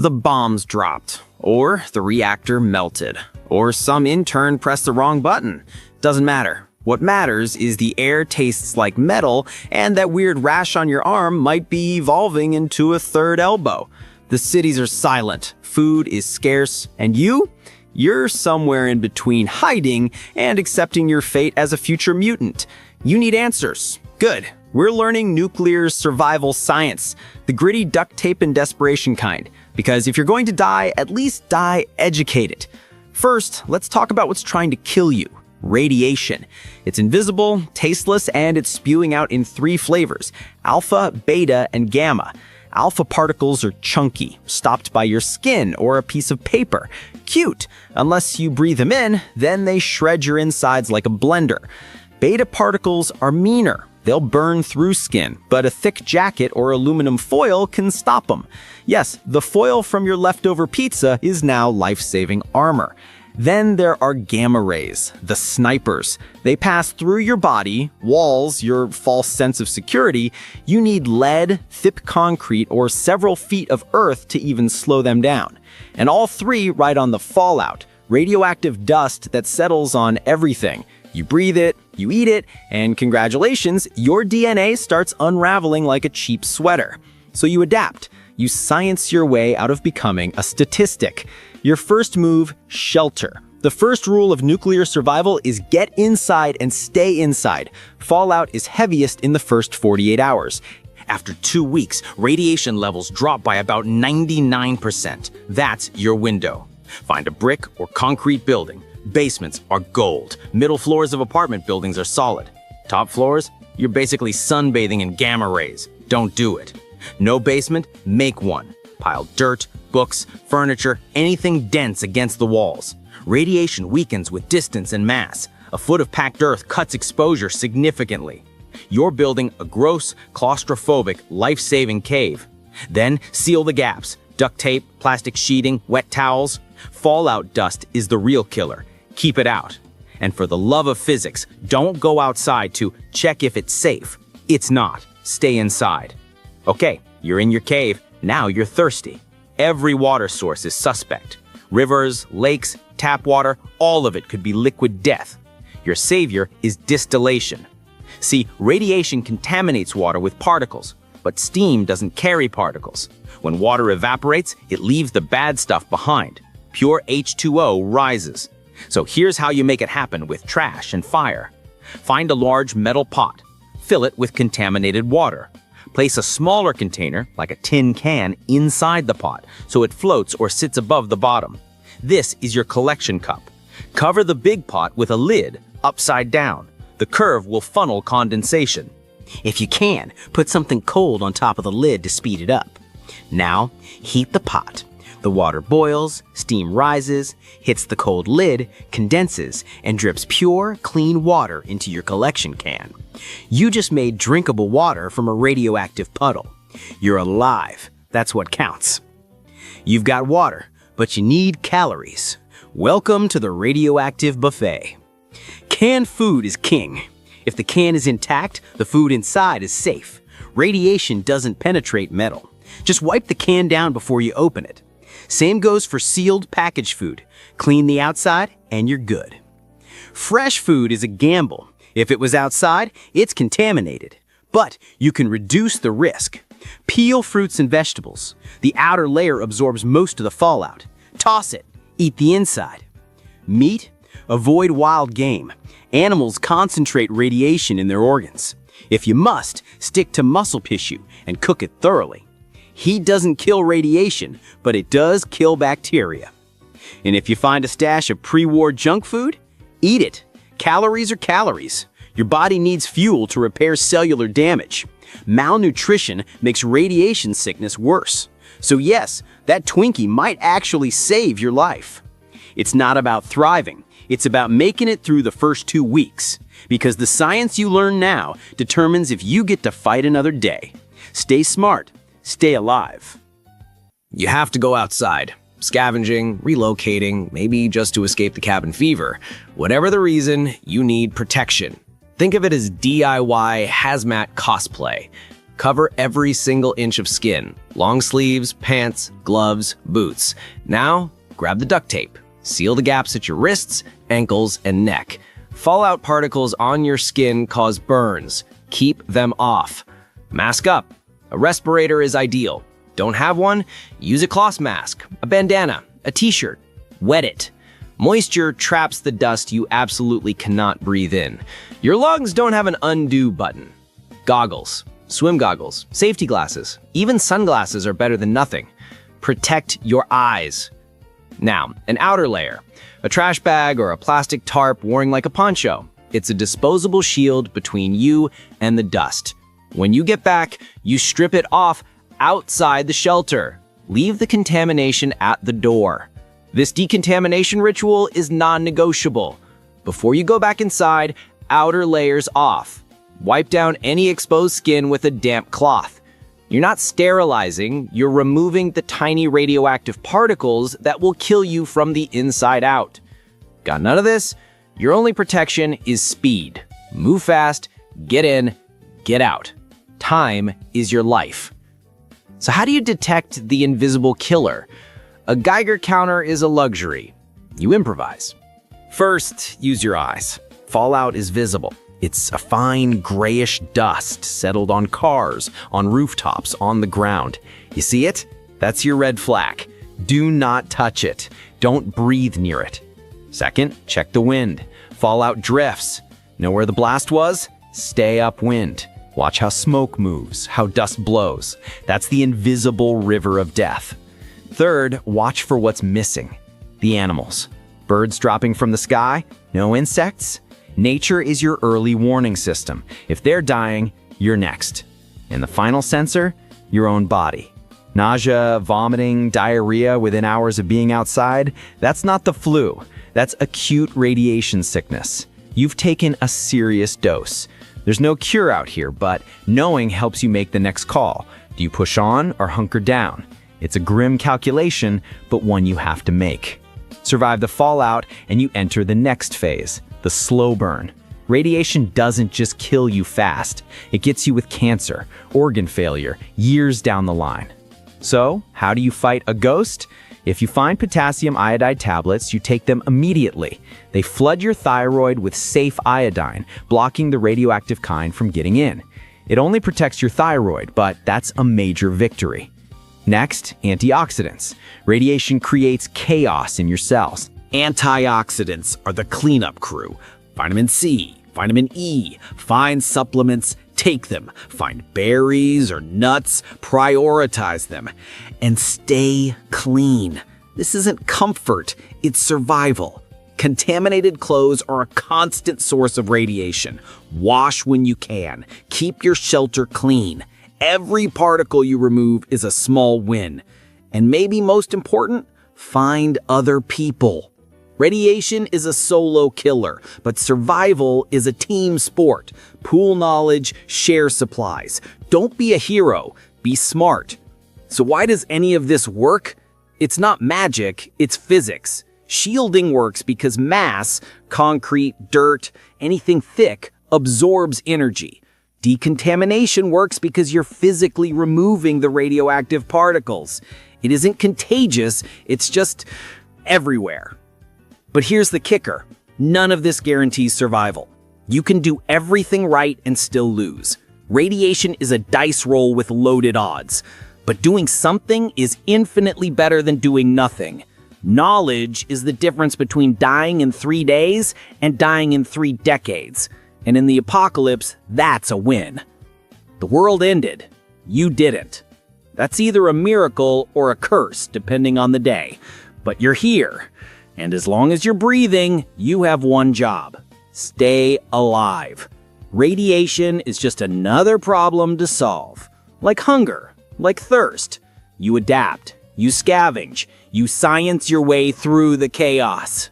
The bombs dropped, or the reactor melted, or some intern pressed the wrong button. Doesn't matter. What matters is the air tastes like metal, and that weird rash on your arm might be evolving into a third elbow. The cities are silent, food is scarce, and you're somewhere in between hiding and accepting your fate as a future mutant. You need answers. Good. We're learning nuclear survival science, the gritty duct tape and desperation kind. Because if you're going to die, at least die educated. First, let's talk about what's trying to kill you. Radiation. It's invisible, tasteless, and it's spewing out in 3 flavors: alpha, beta, and gamma. Alpha particles are chunky, stopped by your skin or a piece of paper. Cute. Unless you breathe them in, then they shred your insides like a blender. Beta particles are meaner. They'll burn through skin, but a thick jacket or aluminum foil can stop them. Yes, the foil from your leftover pizza is now life-saving armor. Then there are gamma rays, the snipers. They pass through your body, walls, your false sense of security. You need lead, thick concrete, or several feet of earth to even slow them down. And all 3 ride on the fallout, radioactive dust that settles on everything. You breathe it, you eat it, and congratulations, your DNA starts unraveling like a cheap sweater. So you adapt. You science your way out of becoming a statistic. Your first move, shelter. The first rule of nuclear survival is get inside and stay inside. Fallout is heaviest in the first 48 hours. After 2 weeks, radiation levels drop by about 99%. That's your window. Find a brick or concrete building. Basements are gold. Middle floors of apartment buildings are solid. Top floors? You're basically sunbathing in gamma rays. Don't do it. No basement? Make one. Pile dirt, books, furniture, anything dense against the walls. Radiation weakens with distance and mass. A foot of packed earth cuts exposure significantly. You're building a gross, claustrophobic, life-saving cave. Then seal the gaps. Duct tape, plastic sheeting, wet towels. Fallout dust is the real killer. Keep it out. And for the love of physics, don't go outside to check if it's safe. It's not. Stay inside. Okay, you're in your cave. Now you're thirsty. Every water source is suspect. Rivers, lakes, tap water, all of it could be liquid death. Your savior is distillation. See, radiation contaminates water with particles, but steam doesn't carry particles. When water evaporates, it leaves the bad stuff behind. Pure H2O rises. So here's how you make it happen with trash and fire. Find a large metal pot. Fill it with contaminated water. Place a smaller container, like a tin can, inside the pot so it floats or sits above the bottom. This is your collection cup. Cover the big pot with a lid upside down. The curve will funnel condensation. If you can, put something cold on top of the lid to speed it up. Now, heat the pot. The water boils, steam rises, hits the cold lid, condenses, and drips pure, clean water into your collection can. You just made drinkable water from a radioactive puddle. You're alive. That's what counts. You've got water, but you need calories. Welcome to the radioactive buffet. Canned food is king. If the can is intact, the food inside is safe. Radiation doesn't penetrate metal. Just wipe the can down before you open it. Same goes for sealed packaged food. Clean the outside and you're good. Fresh food is a gamble. If it was outside, it's contaminated. But you can reduce the risk. Peel fruits and vegetables. The outer layer absorbs most of the fallout. Toss it. Eat the inside. Meat? Avoid wild game. Animals concentrate radiation in their organs. If you must, stick to muscle tissue and cook it thoroughly. Heat doesn't kill radiation, but it does kill bacteria. And if you find a stash of pre-war junk food, eat it. Calories are calories. Your body needs fuel to repair cellular damage. Malnutrition makes radiation sickness worse. So yes, that Twinkie might actually save your life. It's not about thriving. It's about making it through the first 2 weeks. Because the science you learn now determines if you get to fight another day. Stay smart. Stay alive. You have to go outside. Scavenging, relocating, maybe just to escape the cabin fever. Whatever the reason, you need protection. Think of it as DIY hazmat cosplay. Cover every single inch of skin. Long sleeves, pants, gloves, boots. Now, grab the duct tape. Seal the gaps at your wrists, ankles, and neck. Fallout particles on your skin cause burns. Keep them off. Mask up. A respirator is ideal. Don't have one? Use a cloth mask, a bandana, a t-shirt. Wet it. Moisture traps the dust you absolutely cannot breathe in. Your lungs don't have an undo button. Goggles, swim goggles, safety glasses, even sunglasses are better than nothing. Protect your eyes. Now, an outer layer, a trash bag or a plastic tarp worn like a poncho. It's a disposable shield between you and the dust. When you get back, you strip it off outside the shelter. Leave the contamination at the door. This decontamination ritual is non-negotiable. Before you go back inside, outer layers off. Wipe down any exposed skin with a damp cloth. You're not sterilizing, you're removing the tiny radioactive particles that will kill you from the inside out. Got none of this? Your only protection is speed. Move fast, get in, get out. Time is your life. So how do you detect the invisible killer? A Geiger counter is a luxury. You improvise. First, use your eyes. Fallout is visible. It's a fine grayish dust settled on cars, on rooftops, on the ground. You see it? That's your red flag. Do not touch it. Don't breathe near it. Second, check the wind. Fallout drifts. Know where the blast was? Stay upwind. Watch how smoke moves, how dust blows. That's the invisible river of death. Third, watch for what's missing. The animals. Birds dropping from the sky? No insects? Nature is your early warning system. If they're dying, you're next. And the final sensor? Your own body. Nausea, vomiting, diarrhea within hours of being outside? That's not the flu. That's acute radiation sickness. You've taken a serious dose. There's no cure out here, but knowing helps you make the next call. Do you push on or hunker down? It's a grim calculation, but one you have to make. Survive the fallout, and you enter the next phase, the slow burn. Radiation doesn't just kill you fast. It gets you with cancer, organ failure, years down the line. So, how do you fight a ghost? If you find potassium iodide tablets, you take them immediately. They flood your thyroid with safe iodine, blocking the radioactive kind from getting in. It only protects your thyroid, but that's a major victory. Next, antioxidants. Radiation creates chaos in your cells. Antioxidants are the cleanup crew. Vitamin C, vitamin E, find supplements, take them. Find berries or nuts, prioritize them. And stay clean. This isn't comfort, it's survival. Contaminated clothes are a constant source of radiation. Wash when you can. Keep your shelter clean. Every particle you remove is a small win. And maybe most important, find other people. Radiation is a solo killer, but survival is a team sport. Pool knowledge, share supplies. Don't be a hero, be smart. So why does any of this work? It's not magic, it's physics. Shielding works because mass, concrete, dirt, anything thick, absorbs energy. Decontamination works because you're physically removing the radioactive particles. It isn't contagious, it's just everywhere. But here's the kicker. None of this guarantees survival. You can do everything right and still lose. Radiation is a dice roll with loaded odds. But doing something is infinitely better than doing nothing. Knowledge is the difference between dying in 3 days and dying in 3 decades. And in the apocalypse, that's a win. The world ended. You didn't. That's either a miracle or a curse, depending on the day. But you're here. And as long as you're breathing, you have one job. Stay alive. Radiation is just another problem to solve. Like hunger, like thirst. You adapt, you scavenge, you science your way through the chaos.